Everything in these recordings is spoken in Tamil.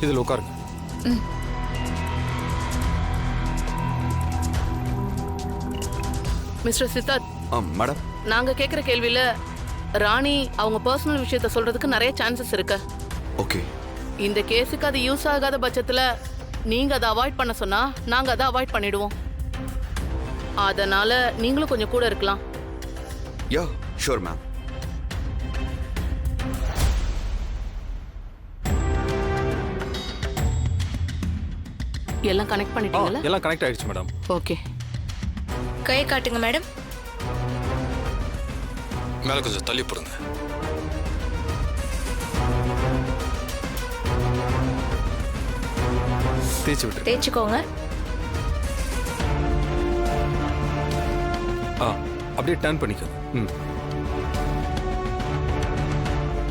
இதில் உட்காருங்க. மிஸ்டர் சித்தார்த், மேடம், நாங்க கேக்குற கேள்வியில ராணி அவங்க பர்சனல் விஷயத்த சொல்றதுக்கு நிறைய சான்சஸ் இருக்கு. ஓகே. இந்த கேஸுக்கு அது யூஸ் ஆகாத பட்சத்துல நீங்க அதை அவாய்ட் பண்ண சொன்னா நாங்க அதை அவாய்ட் பண்ணிடுவோம். அதனால நீங்களும் கொஞ்சம் கூட இருக்கலாம். Yeah sure ma'am. எல்லாம் கனெக்ட் பண்ணிட்டீங்களா? எல்லாம் கனெக்ட் ஆயிடுச்சு மேடம். ஓகே. கையை காட்டுங்க மேடம். மேலே கொஞ்சம் தள்ளி போடுங்க. தேய்ச்சி விட்டு. தேய்ச்சிக்கோங்க. அப்படியே டர்ன் பண்ணிக்கோங்க.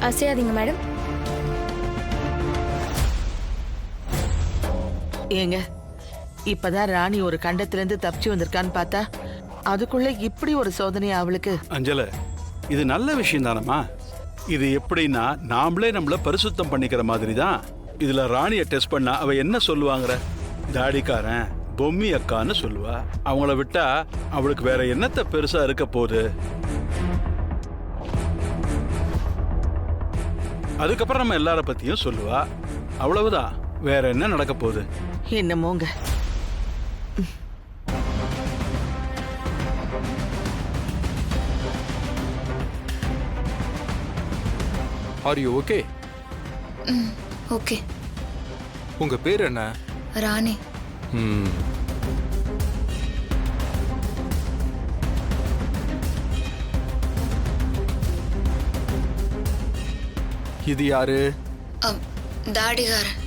அசையாதீங்க மேடம். ஏங்க, இப்பதான் ராணி ஒரு கண்டத்துல இருந்து தப்பிச்சு வந்திருக்கான்னு பார்த்தா அதுக்குள்ள இப்படி ஒரு சோதனை அவளுக்கு. அஞ்சல, இது நல்ல விஷயம் தானம்மா. இது எப்படின்னா நாமளே நம்மள பரிசுத்தம் பண்ணிக்கிற மாதிரி தான். இதுல ராணியை டெஸ்ட் பண்ணா அவ என்ன சொல்லுவாங்கிற, தாடிக்காரன் பொம்மி அக்கான்னு சொல்லுவா. அவங்கள விட்டா அவளுக்கு வேற என்னத்த பெருசா இருக்க போகுது? அதுக்கப்புறம் நம்ம எல்லார பத்தியும் சொல்லுவா. அவ்வளவுதான், வேற என்ன நடக்க போகுது? என்னமோங்க. Are you okay? ஓகே. உங்க பேர் என்ன? ராணி. இது யாரு? தாடிகாரன்.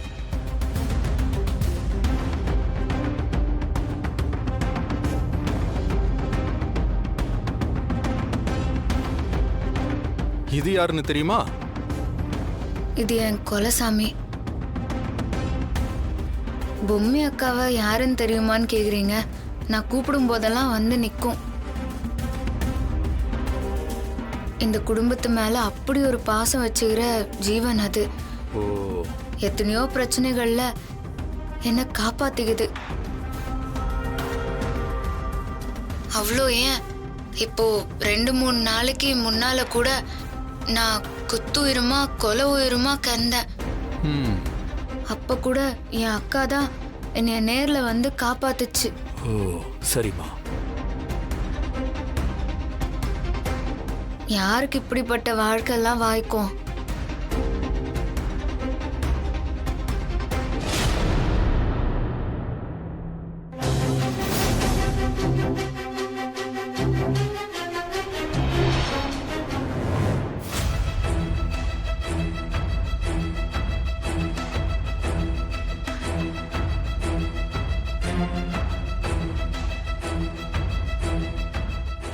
இது யாருன்னு தெரியுமா? இது என் கொலசாமி. பொம்மி அக்காவை யாருன்னு தெரியுமான்னு கேக்குறீங்க. நான் கூப்பிடும் போதெல்லாம் வந்து நிற்கும். இந்த குடும்பத்து மேல அப்படி ஒரு பாசம் வச்சுக்கிற ஜீவன் அது. ஓ. எத்தனையோ பிரச்சனைகள்ல என்ன காப்பாத்திக்குது. அவ்வளோ ஏன், இப்போ 2-3 நாளைக்கு முன்னால கூட நான் குத்து உயிருமா கொலை உயிருமா கந்தேன். அப்ப கூட என் அக்கா தான் என்னைய நேர்ல வந்து காப்பாத்துச்சு. ஓ சரிம்மா. யாருக்கு இப்படிப்பட்ட வாழ்க்கை எல்லாம் வாய்க்கும்?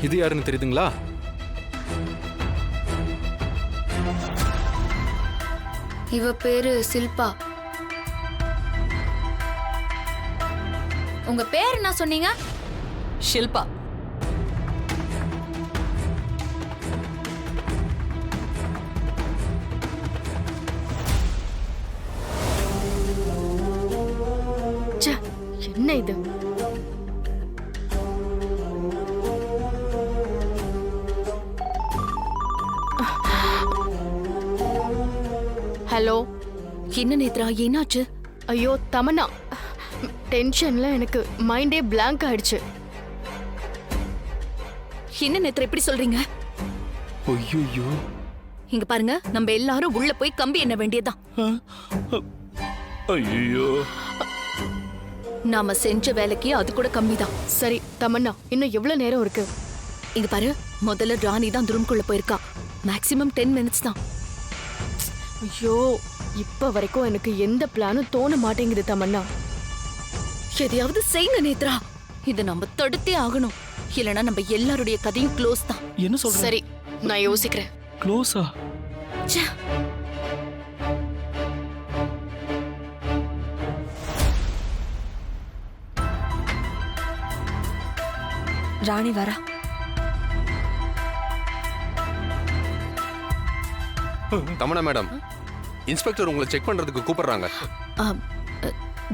இது யாருன்னு தெரியுதுங்களா? இவ பேரு சில்பா. உங்க பேர் என்ன சொன்னீங்க? ஷில்பா. என்ன இது? ஹலோ. என்ன நேத்ரா, என்னாச்சு? ஐயோ தமன்னா, டென்ஷன்ல எனக்கு மைண்டே பிளாங்க் ஆயிடுச்சு. என்ன நேத்ரா இப்படி சொல்றீங்க? ஐயோ. இங்க பாருங்க, நம்ம எல்லாரும் உள்ள போய் கம்பி எண்ண வேண்டியதுதான். ஐயோ, நாம செஞ்ச வேலைக்கு அது கூட கம்மிதான். சரி தமன்னா, இன்னும் எவ்வளவு நேரம் இருக்கு? இங்க பாரு, முதல்ல ராணி தான் ரூம்குள்ள போயிருக்கா. மேக்ஸிமம் 10 minutes தான். ஐயோ, இப்ப வரைக்கும் எனக்கு எந்த பிளானும் தோண மாட்டேங்குது தமன்னா. எதையாவது செய்யுங்க நேத்ரா. இதை நம்ம தடுத்தே ஆகணும். இல்லனா நம்ம எல்லாருடைய கதையும் க்ளோஸ் தான். என்ன சொல்ற? சரி, நான் யோசிக்கிறேன். க்ளோஸா? ராணி வரா. தமன்னா மேடம், இன்ஸ்பெக்டர் உங்களை செக் பண்றதுக்கு கூப்பிடுறாங்க.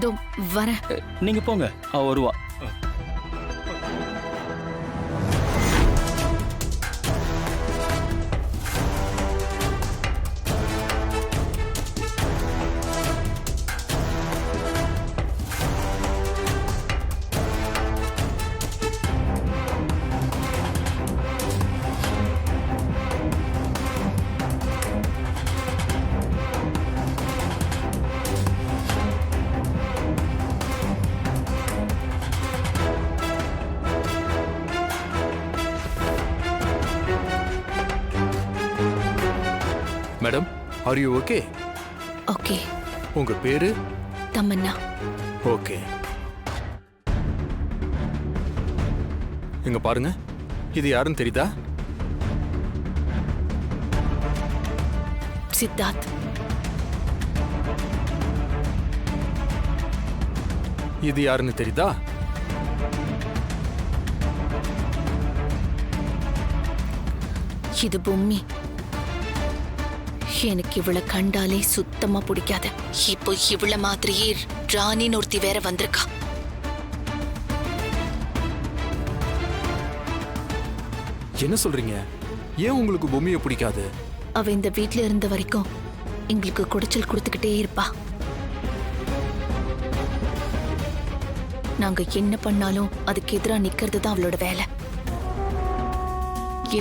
தோ வரேன். நீங்க போங்க, அவ வருவா. Madam, R you okay? Okay. உங்க பேரு? தமன்னா. ஓகே. இங்க பாருங்க, இது யாருன்னு தெரியுதா? சித்தார்த். இது யாருன்னு தெரியுதா? இது பொம்மி. எனக்கு இவளை கண்டாலே சுத்தமா பிடிக்காது. இப்போ இவள மாதிரியே ராணின்னு ஒருத்தி வேற வந்திருக்கா. என்ன சொல்றீங்க? ஏன் உங்களுக்கு பொம்மையை பிடிக்காது? அவ இந்த வீட்ல இருந்த வரைக்கும் எங்களுக்கு குடைச்சல் கொடுத்துக்கிட்டே இருப்பா. நாங்க என்ன பண்ணாலும் அதுக்கு எதிரா நிக்கிறது தான் அவளோட வேலை.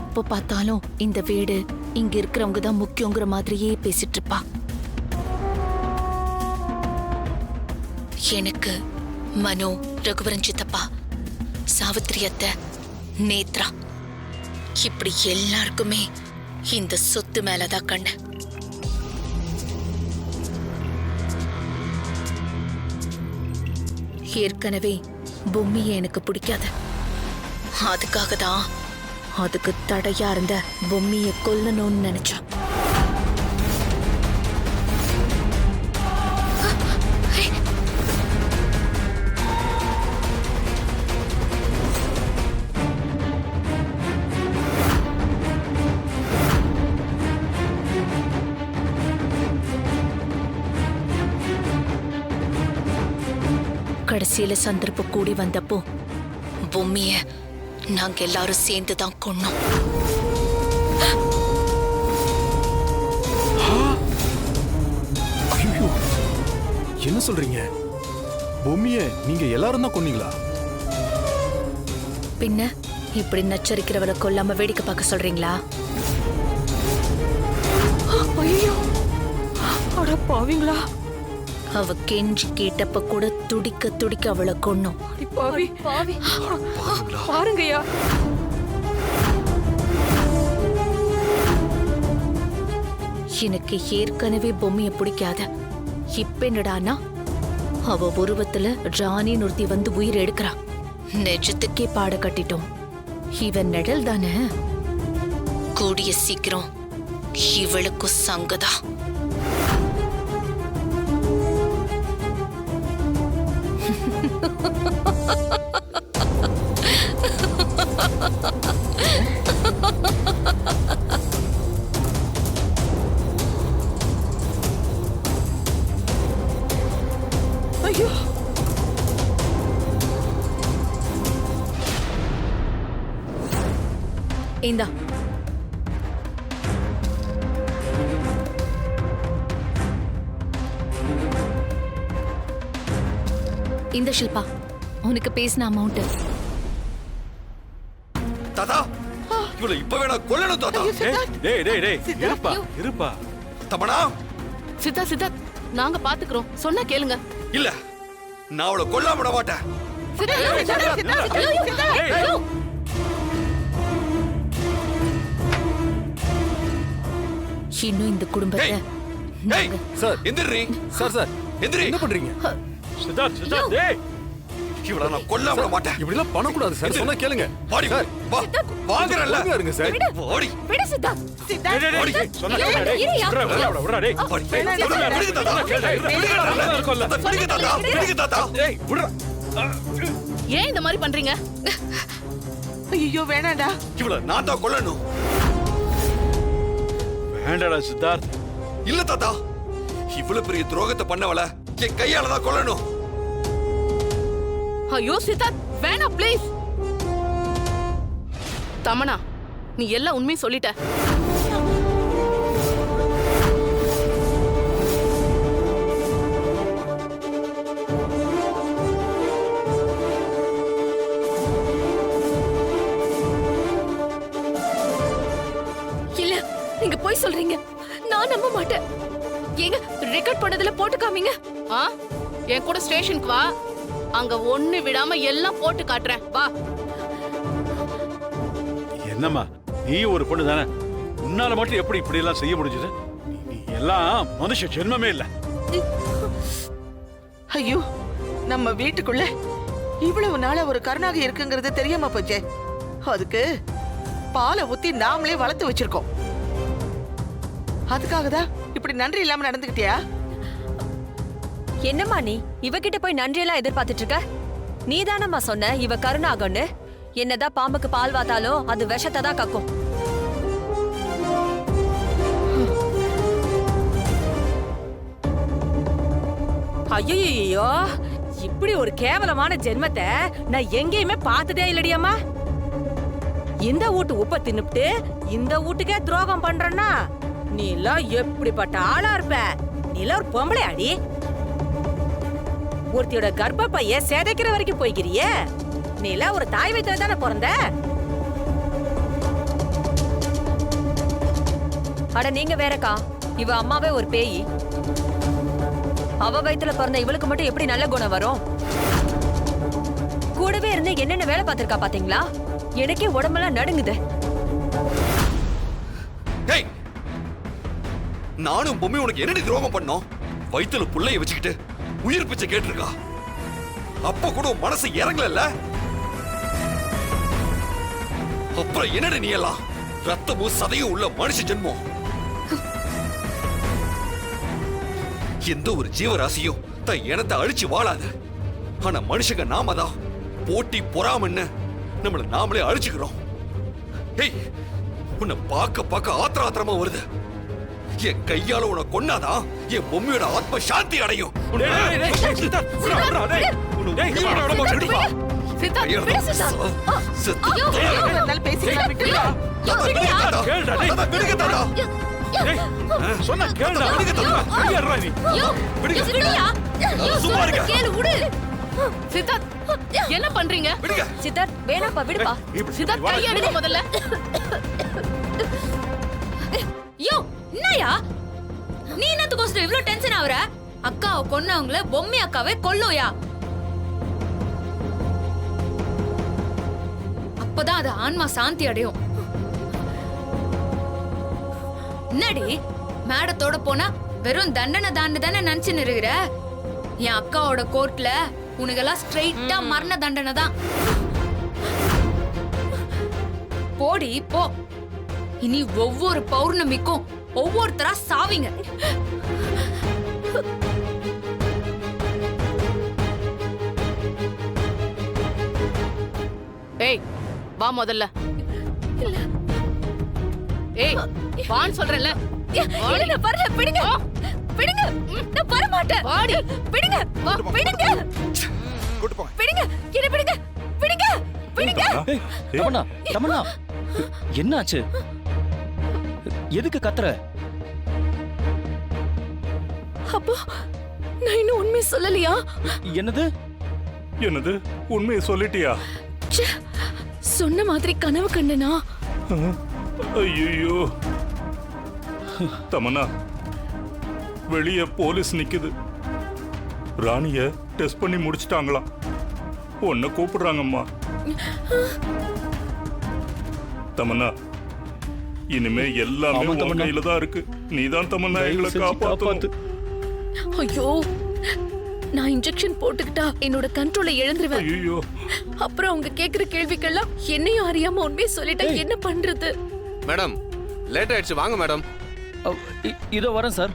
எப்ப பார்த்தாலும் இந்த வீடு, இங்க இருக்கிறவங்க தான் முக்கியங்கிற மாதிரியே பேசிட்டு இருப்பா. எனக்கு மனோ, ரகுவரன் சித்தப்பா, சாவித்திரி அத்தை, நேத்ரா, இப்படி எல்லாருக்குமே இந்த சொத்து மேலதான் கண்ணு. ஏற்கனவே பொம்மியை எனக்கு பிடிக்காது. அதுக்காக தான் அதுக்கு தடையா இருந்த பொம்மியை கொல்லணும்னு நினைச்சா. கடைசியில சந்தர்ப்பம் கூடி வந்தப்போ பொம்மிய நாங்க எல்லாரும் சேர்ந்து தான் கொன்னோம். ஐயோ, என்ன சொல்றீங்க? பொம்மையை நீங்க எல்லாரும் தான் கொன்னீங்களா? பின்ன இப்படி நச்சரிக்கிறவளை கொல்லாம வேடிக்கை பார்க்க சொல்றீங்களா? ஐயோ, அட பாவிங்களா! அவ கெஞ்சி கேட்டப்ப கூட துடிக்க துடிக்க அவளை கொன்னோம். பாவி பாவி, பாருங்கய்யா. எனக்கு ஏற்கனவே பொம்மையை பிடிக்காத. இப்ப என்னடானா அவ உருவத்துல ராணின்னு ஒருத்தி வந்து உயிர் எடுக்கிறா. நெஜத்துக்கே பாட கட்டிட்டோம். இவன் நிழல் தானே. கூடிய சீக்கிரம் இவளுக்கும் சங்கதா. ஐயோ, இந்தா இந்த ஷில்பா, உனக்கு பேசின அமௌண்ட். தாத்தா, இவளை இப்பவே நான் கொல்லணும் தாத்தா. டேய் டேய் டேய், இருப்பா இருப்பா. தமனா, சித்தா சித்தார்த், நாங்க பாத்துக்கிறோம். சொன்னா கேளுங்க. இல்ல, நான் அவளை கொல்லாம விட மாட்டேன். இன்னும் இந்த குடும்பத்தை ஏய், சார், எந்திரி. சார் சார், எந்திரி. என்ன பண்றீங்க? சித்தார்த், சித்தார்த், டேய். இவளை நான் கொல்லாம விட மாட்டேன். இப்படி எல்லாம் பண்ணக்கூடாது சார். சொன்னா கேளுங்க. வாடி, சார், வா, வாங்குறல்ல. பொறுமையா இருங்க சார். வாடி. விடு சித்தார்த். டேய், டேய், டேய், சொன்னா கேளுடா, டேய். விட்றா, விட்றா, விட்றா, டேய். வாடி. விடுங்க தாத்தா. விடுங்க தாத்தா. விடுங்க தாத்தா. டேய், விட்றா. ஏன் இந்த மாதிரி பண்றீங்க? ஐயோ வேணாடா. இவளை நான் தான் கொல்லணும். வேண்டாடா சித்தார்த். இல்ல தாத்தா, இவ்வளவு பெரிய துரோகத்தை பண்ணவள என் கையால தான் கொல்லணும். ஐயோ சித்தார்த் வேணாம் ப்ளீஸ். தமனா நீ எல்லாம் உண்மையும் சொல்லிட்ட. இல்ல நீங்க போய் சொல்றீங்க, நான் நம்ப மாட்டேன். ஏங்க ரெக்கார்ட் பண்ணதுல போட்டு காமிங்க. ஆ என் கூட ஸ்டேஷனுக்கு வா, அங்க ஒண்ணு விடாம எல்லாம் போட்டு காட்டுறேன் வா. என்னம்மா நீ ஒரு பொண்ணு தானே, உன்னால மட்டும் எப்படி இப்படி எல்லாம் செய்ய முடிஞ்சது? நீ எல்லாம் மனுஷ ஜென்மமே இல்ல. ஐயோ, நம்ம வீட்டுக்குள்ள இவ்வளவு நாளா ஒரு கருணாக இருக்குங்கிறது தெரியாம போச்சே. அதுக்கு பாலை ஊத்தி நாமளே வளர்த்து வச்சிருக்கோம். அதுக்காக தான் இப்படி நன்றி இல்லாம நடந்துக்கிட்டியா? என்னம்மா நீ இவகிட்ட போய் நன்றியெல்லாம் எதிர்பார்த்துட்டு இருக்க? நீ தானம்மா சொன்ன இவ கருணாகன்னு. என்னதான் பாம்புக்கு பால் வாத்தாலும் அது விஷத்தை தான் கக்கும். ஐயோ, இப்படி ஒரு கேவலமான ஜென்மத்தை நான் எங்கேயுமே பார்த்ததே இல்லடியம்மா. இந்த வீட்டு உப்ப தின்னுப்ட்டு இந்த வீட்டுக்கே துரோகம் பண்றன்னா நீ எல்லாம் எப்படிப்பட்ட ஆளா இருப்ப? நீ எல்லாம் ஒரு பொம்பளை அடி. ஒருத்தியோட கர்ப்பப்பைய சேதைக்கிற வரைக்கும் போய்க்கிறிய. நீ எல்லாம் ஒரு தாய் வயித்துல தானே பிறந்த. அட நீங்க வேறக்கா, இவ அம்மாவே ஒரு பேயி. அவ வயித்துல பிறந்த இவளுக்கு மட்டும் எப்படி நல்ல குணம் வரும்? கூடவே இருந்து என்னென்ன வேலை பார்த்திருக்கா பாத்தீங்களா? எனக்கே உடம்பெல்லாம் நடுங்குது. டேய், நானும் பொம்மி உனக்கு என்னடி துரோகம் பண்ணோம்? வயித்துல புள்ளைய வச்சுக்கிட்டு உயிர் பிச்சை கேட்டிருக்கா. அப்ப கூட உன் மனசு இறங்கல. அப்புறம் என்னடி நீ எல்லாம் ரத்தமும் சதையும் உள்ள மனுஷ ஜென்மம். எந்த ஒரு ஜீவராசியும் தன் இனத்தை அழிச்சு வாழாது. ஆனா மனுஷங்க நாம தான் போட்டி பொறாமன்னு நம்மள நாமளே அழிச்சுக்கிறோம். ஏய், உன்னை பார்க்க ஆத்திரமா வருது. என் கையால உன்னை கொன்னாதான் என் பொம்மையோட ஆத்ம சாந்தி அடையும். என்ன பண்றீங்க? சித்தார்த் வேணாப்பா, விடுப்பா. சித்தார்த் கையெடுங்க முதல்ல. யோ என்னயா நீ என்னத்துக்கோசரம் இவ்ளோ டென்ஷன் ஆகுற? அக்காவை கொன்னவங்கள பொம்மி அக்காவே கொல்லுயா. அப்பதான் அது ஆன்மா சாந்தி அடையும். என்னடி மேடத்தோட போனா வெறும் தண்டனை தானே நினைச்சு இருக்கிற? என் அக்காவோட கோர்ட்ல உனக்கெல்லாம் ஸ்ட்ரெயிட்டா மரண தண்டனை தான். போடி போ. இனி ஒவ்வொரு பௌர்ணமிக்கும் ஒவ்வொருத்தரா சாவிங்க. ஏய் வா முதல்ல. ஏய் வான்னு சொல்றேன்ல. நான் வரல, பிடிங்க பிடிங்க. நான் வர மாட்டேன். வாடி. பிடிங்க பிடிங்க பிடிங்க. என்ன பிடிங்க பிடிங்க பிடிங்க. தமன்னா, தமன்னா, என்னாச்சு? எதுக்கு கத்துற? அப்போ நான் இன்னும் உண்மை சொல்லலையா? என்னது என்னது உண்மையை சொல்லிட்டியா? ச்சே, சொன்ன மாதிரி கனவு கண்டனா? ஐயோ தமன்னா, வெளியே போலீஸ் நிக்குது. ராணிய டெஸ்ட் பண்ணி முடிச்சிட்டாங்களாம். உன்னை கூப்பிடுறாங்கம்மா. தமன்னா, இனிமே எல்லாமே உன் கையில தான் இருக்கு. நீதான் தமன்னா எங்களை காப்பாத்து. ஐயோ, நான் இன்ஜெக்ஷன் போட்டுக்கிட்டா என்னோட கண்ட்ரோலை இழந்துருவேன். ஐயோ, அப்புறம் அவங்க கேக்குற கேள்விக்கெல்லாம் என்னையும் அறியாம உண்மையை சொல்லிட்டா என்ன பண்றது? மேடம் லேட் ஆயிடுச்சு, வாங்க மேடம். இதோ வரேன் சார்.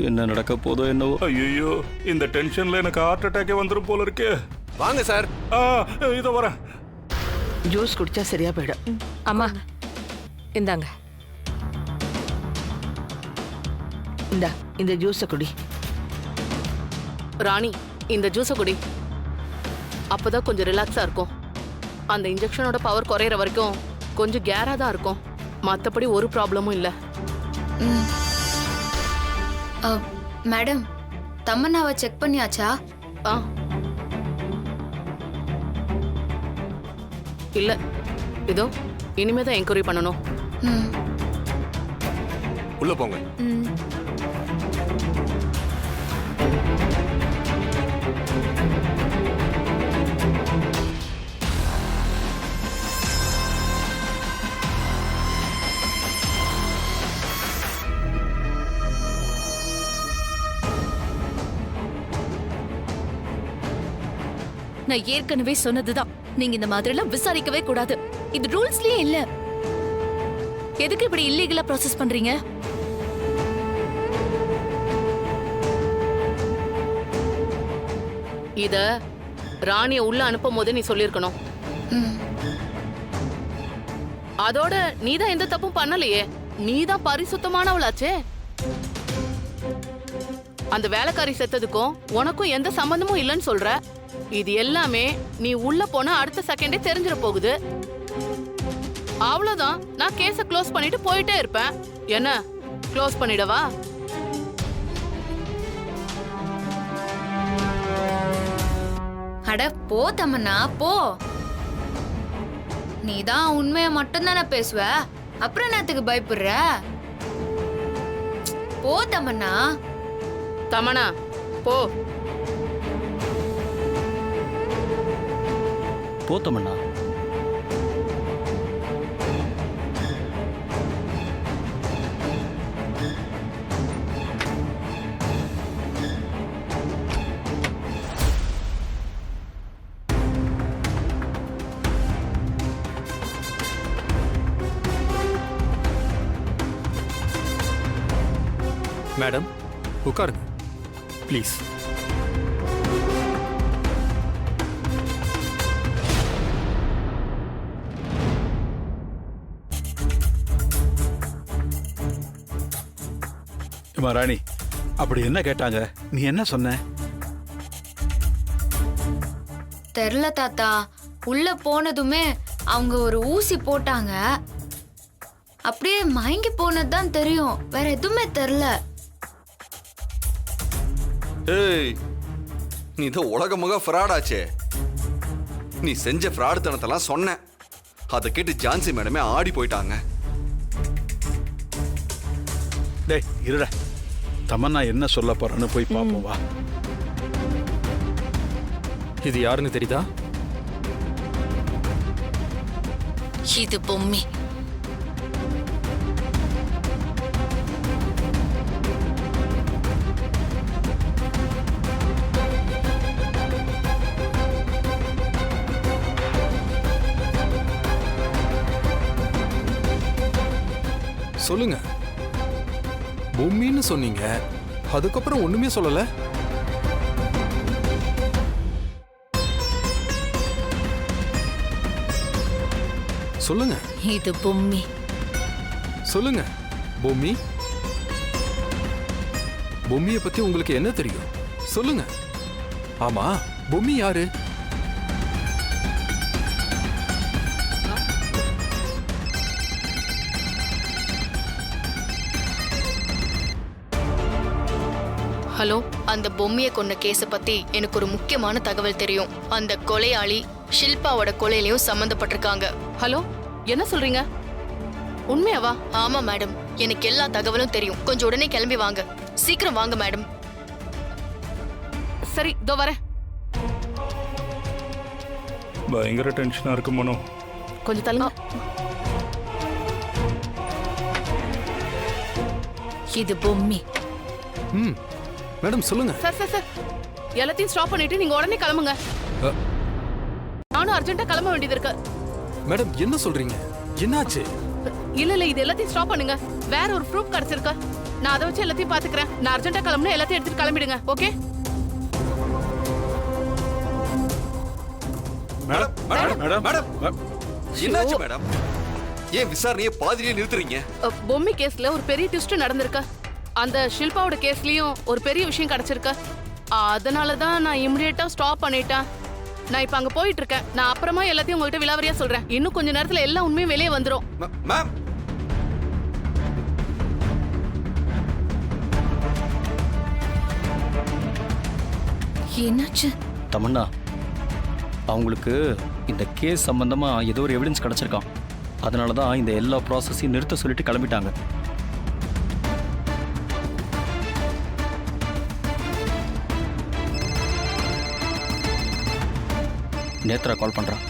என்ன நடக்க போதோ என்னவோ. ஐயோ, இந்த டென்ஷன்ல எனக்கு ஹார்ட் அட்டாக்கே வந்துரும் போல இருக்கே. வாங்க சார். இதோ வரேன். ஜூஸ் குடிச்சா சரியா போயிடும். அம்மா இந்தாங்க. இந்தா இந்த ஜூஸை குடி. ராணி இந்த ஜூஸை குடி. அப்பதான் கொஞ்சம் ரிலாக்ஸா இருக்கும். அந்த இன்ஜெக்ஷனோட பவர் குறையிற வரைக்கும் கொஞ்சம் கேரா தான் இருக்கும். மத்தபடி ஒரு ப்ராப்ளமும் இல்ல. ம். மேடம், தமன்னாவை செக் பண்ணியாச்சா? ஆ இல்ல, இதோ இனிமே தான் என்கொயரி பண்ணணும். ம். உள்ள போங்க. நான் ஏற்கனவே சொன்னதுதான், நீங்க இந்த மாதிரி எல்லாம் விசாரிக்கவே கூடாது. இது ரூல்ஸ்லயே இல்ல. எதுக்கு இப்படி இல்லீகலா ப்ராசஸ் பண்றீங்க? இத ராணிய உள்ள அனுப்பும் போது நீ சொல்லிருக்கணும். ம். அதோட நீதான் எந்த தப்பும் பண்ணலையே. நீதான் பரிசுத்தமானவளாச்சே. அந்த வேலைக்காரி செத்ததுக்கும் உனக்கும் எந்த சம்பந்தமும் இல்லைன்னு சொல்ற. இது எல்லாமே நீ உள்ள போன அடுத்த செகண்டே தெரிஞ்சிட போகுது. அவ்வளவுதான், நான் கேஸ க்ளோஸ் பண்ணிட்டு போயிட்டே இருப்பேன். என்ன க்ளோஸ் பண்ணிடவா? அட போ தமன்னா போ. நீதான் உண்மையை மட்டும் தானே பேசுவ, அப்புறம் என்னத்துக்கு பயப்படுற? போ தமன்னா. தமனா போ. போத்தமண்ணா. மேடம் உட்காருங்க ப்ளீஸ். ராணி, அப்படி என்ன கேட்டாங்க? நீ என்ன சொன்ன? தெரியல தாத்தா. உள்ள போனதுமே அவங்க ஒரு ஊசி போட்டாங்க. அப்படியே மயங்கி போனதுதான் தெரியும், வேற எதுவுமே தெரியல. ஏய், நீ தான் உலகமாக ஃப்ராடாச்சே. நீ செஞ்ச ஃப்ராடுத்தனத்தெல்லாம் சொன்ன. அதை கேட்டு ஜான்சி மேடமே ஆடி போயிட்டாங்க. டேய் இருடா, தமன்னா என்ன சொல்ல போறான்னு போய் பாப்போம் வா. இது யாருன்னு தெரியுதா? இது பொம்மி. சொல்லுங்க. பொம்மின்னு சொன்னீங்க, அதுக்கப்புறம் ஒண்ணுமே சொல்லல. சொல்லுங்க. இது பொம்மி. சொல்லுங்க பொம்மி. பொம்மிய பத்தி உங்களுக்கு என்ன தெரியும்? சொல்லுங்க. ஆமா, பொம்மி யாரு? ஹலோ, அந்த பொம்மையை கொண்ட கேஸ பத்தி எனக்கு ஒரு முக்கியமான தகவல் தெரியும். அந்த கொலையாளி ஷில்பாவோட கொலையிலயும் சம்பந்தப்பட்டிருக்காங்க. ஹலோ, என்ன சொல்றீங்க? உண்மையாவா? ஆமா மேடம், எனக்கு எல்லா தகவலும் தெரியும். கொஞ்சம் உடனே கிளம்பி வாங்க. சீக்கிரம் வாங்க மேடம். சரி, இதோ வரேன். பயங்கர டென்ஷனா இருக்கு மனோ. கொஞ்சம் தள்ளுங்க. இது பொம்மி. ம் மேடம் சொல்லுங்க. சார் சார் சார், எல்லாத்தையும் ஸ்டாப் பண்ணிட்டு நீங்க உடனே கிளம்புங்க. நானும் அர்ஜென்ட்டா கிளம்ப வேண்டியது இருக்கு. மேடம் என்ன சொல்றீங்க? என்னாச்சு? இல்ல இது எல்லாத்தையும் ஸ்டாப் பண்ணுங்க. வேற ஒரு ப்ரூஃப் கிடைச்சிருக்கு. நான் அதை வச்சு எல்லாத்தையும் பாத்துக்கிறேன். நான் அர்ஜென்ட்டா கிளம்பணும், எல்லாத்தையும் எடுத்துட்டு கிளம்பிடுங்க. ஓகே? மேடம் மேடம் மேடம் என்னாச்சு மேடம்? ஏன் விசாரணையை பாதியிலே நிறுத்துறீங்க? பொம்மி கேஸ்ல ஒரு பெரிய ட்விஸ்ட் நடந்திருக்கு. அந்த ஷில்பாவோட கேஸ்லயும் ஒரு பெரிய விஷயம் கிடைச்சிருக்கு. அதனால தான் நான் இமிடியேட்டா ஸ்டாப் பண்ணிட்டேன். நான் இப்ப அங்க போயிட்டு இருக்கேன். நான் அப்புறமா எல்லாத்தையும் உங்ககிட்ட விலாவரியா சொல்றேன். இன்னும் கொஞ்ச நேரத்துல எல்லா உண்மையும் வெளியே வந்துரும். மேம், என்னாச்சு? தமன்னா, அவங்களுக்கு இந்த கேஸ் சம்பந்தமா ஏதோ ஒரு எவிடன்ஸ் கிடைச்சிருக்கான். அதனால தான் இந்த எல்லா ப்ராசஸையும் நிறுத்த சொல்லிட்டு கிளம்பிட்டாங்க. நேத்ரா கால் பண்றான்.